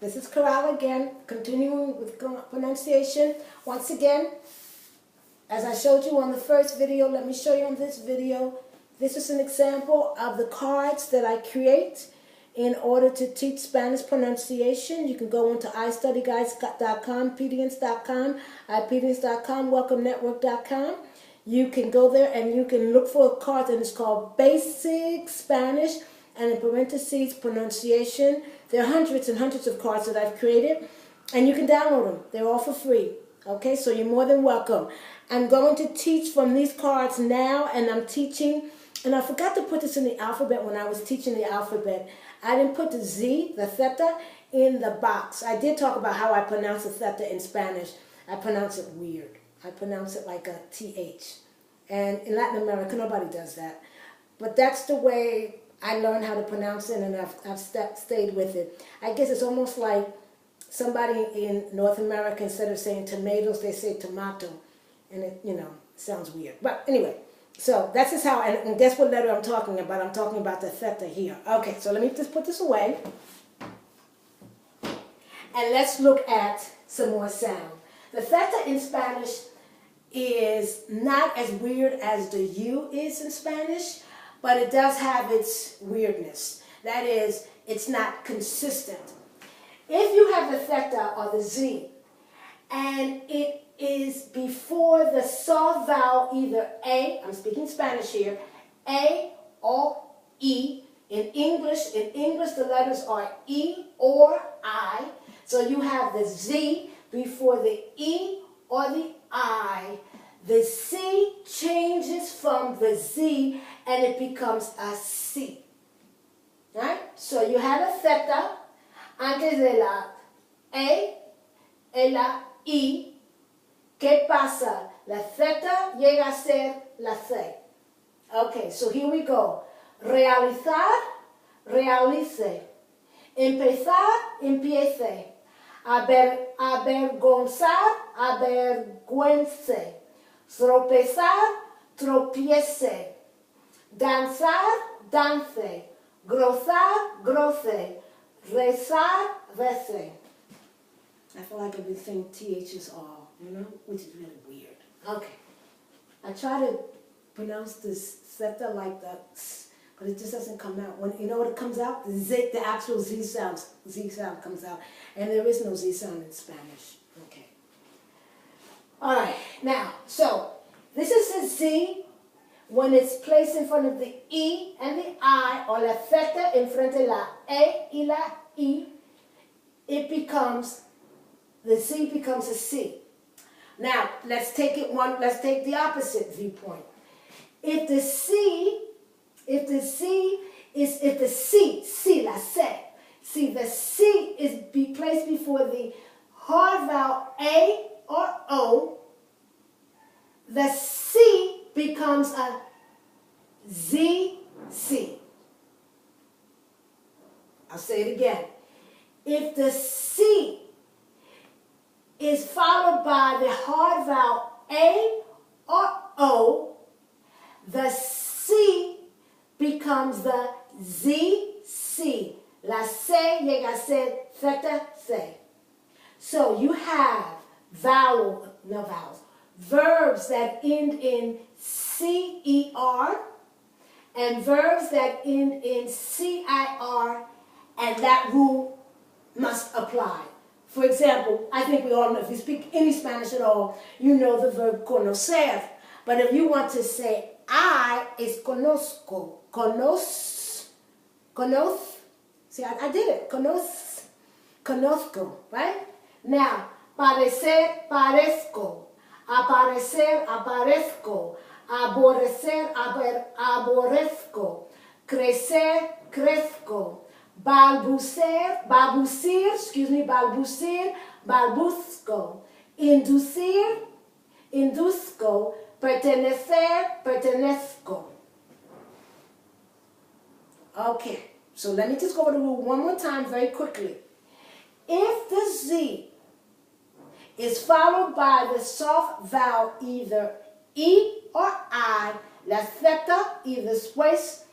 This is Coral again, continuing with pronunciation. Once again, as I showed you on the first video, let me show you on this video. This is an example of the cards that I create in order to teach Spanish pronunciation. You can go into iStudyGuides.com, Pedience.com, iPedience.com, WelcomeNetwork.com. You can go there and you can look for a card, and it's called Basic Spanish, and in parentheses, pronunciation. There are hundreds and hundreds of cards that I've created, and you can download them. They're all for free. Okay, so you're more than welcome. I'm going to teach from these cards now, and I'm teaching, and I forgot to put this in the alphabet when I was teaching the alphabet. I didn't put the Z, the theta, in the box. I did talk about how I pronounce the theta in Spanish. I pronounce it weird. I pronounce it like a TH. And in Latin America, nobody does that. But that's the way I learned how to pronounce it, and I've stayed with it. I guess it's almost like somebody in North America, instead of saying tomatoes, they say tomato. And it, sounds weird. But anyway, so that's just how, and guess what letter I'm talking about? I'm talking about the theta here. Okay, so let me just put this away. And let's look at some more sound. The theta in Spanish is not as weird as the U is in Spanish, but it does have its weirdness. That is, it's not consistent. If you have the theta or the Z, and it is before the soft vowel, either A, I'm speaking Spanish here, A or E. In English the letters are E or I. So you have the Z before the E or the I. The C changes from the Z and it becomes a C. Right? So you have a theta antes de la E y la I. ¿Qué pasa? La theta llega a ser la C. Okay, so here we go. Realizar, realice. Empezar, empiece. Avergonzar, avergüence. Tropezar, tropiece. Danzar, dance. Gozar, goce. Rezar, rece. I feel like I've been saying THs all, which is really weird. Okay. I try to pronounce this theta like that, but it just doesn't come out. When what it comes out? The actual Z sound comes out. And there is no Z sound in Spanish. Okay. All right. Now, so this is the Z when it's placed in front of the E and the I, or la theta en frente de la E y la I. The Z becomes a C. Now, let's take the opposite viewpoint. If the C, la C is placed before the hard vowel A or O, the C becomes a ZC. I'll say it again. If the C is followed by the hard vowel A or O, the C becomes the ZC. La C llega a ser theta C. So you have verbs that end in CER and verbs that end in CIR, and that rule must apply. For example, I think we all know, if you speak any Spanish at all, you know the verb conocer. But if you want to say I, it's conozco. See, I did it. Conozco, right? Now, parecer, parezco. Aparecer, aparezco. Aborrecer, aborrezco. Crecer, crezco. Balbucir, balbuzco. Inducir, induzco. Pertenecer, pertenezco. Okay, so let me just go over the rule one more time very quickly. If the Z is followed by the soft vowel either E or I, la theta y después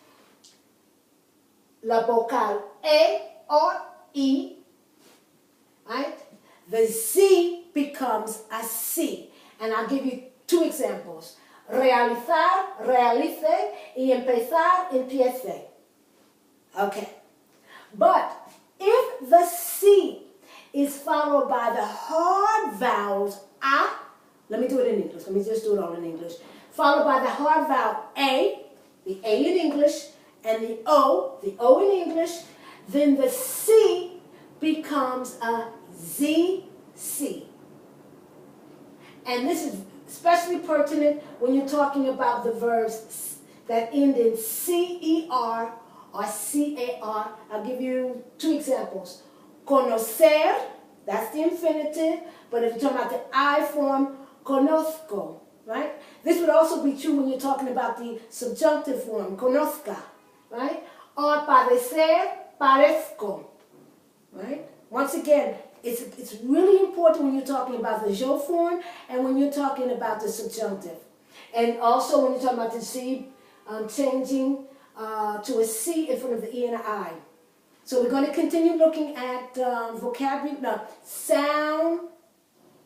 la vocal E or I, right? The Z becomes a C. And I'll give you two examples. Realizar, realice, y empezar, empiece. Okay. But if the C is followed by the hard vowels A, let me do it in English. Let me just do it all in English. Followed by the hard vowel A, the A in English, and the O in English, then the C becomes a ZC. And this is especially pertinent when you're talking about the verbs that end in CER or CAR. I'll give you two examples. Conocer, that's the infinitive, but if you're talking about the I form, conozco, right? This would also be true when you're talking about the subjunctive form, conozca, right? Or padecer, parezco, right? Once again, it's really important when you're talking about the jo form and when you're talking about the subjunctive. And also when you're talking about the C changing to a C in front of the E and an I. So we're going to continue looking at vocabulary, sound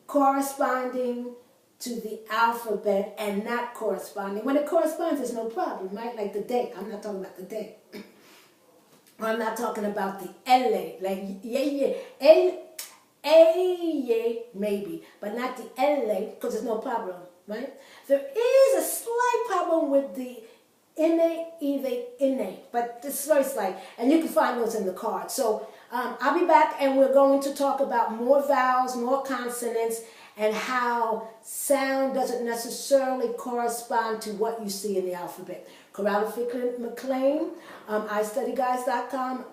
corresponding to the alphabet and not corresponding. When it corresponds, there's no problem, right? Like the day. I'm not talking about the day. I'm not talking about the L, like maybe, but not the L, because there's no problem, right? There is a slight problem with the NA, but it's very slight, and you can find those in the card. So I'll be back, and we're going to talk about more vowels, more consonants, and how sound doesn't necessarily correspond to what you see in the alphabet. Corrala McLean, iStudyGuys.com,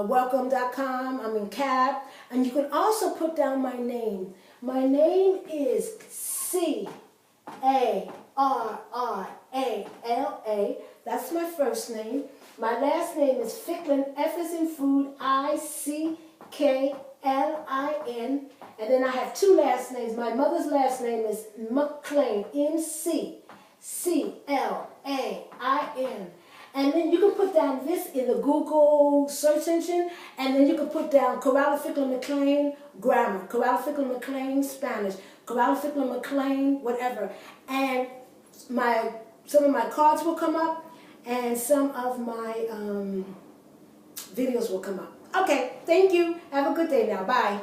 welcome.com, I'm in CAB, and you can also put down my name. My name is C-A-R-R-A-L-A. That's my first name. My last name is Ficklin, F as in food, I-C-K-L-I-N. And then I have two last names. My mother's last name is McLean, M-C-C-L-A-I-N. And then you can put down this in the Google search engine, and then you can put down Corrala Ficklin McLean grammar, Corrala Ficklin McLean Spanish, Corrala Ficklin McLean whatever. And some of my cards will come up, and some of my videos will come up. Okay, thank you. Have a good day now. Bye.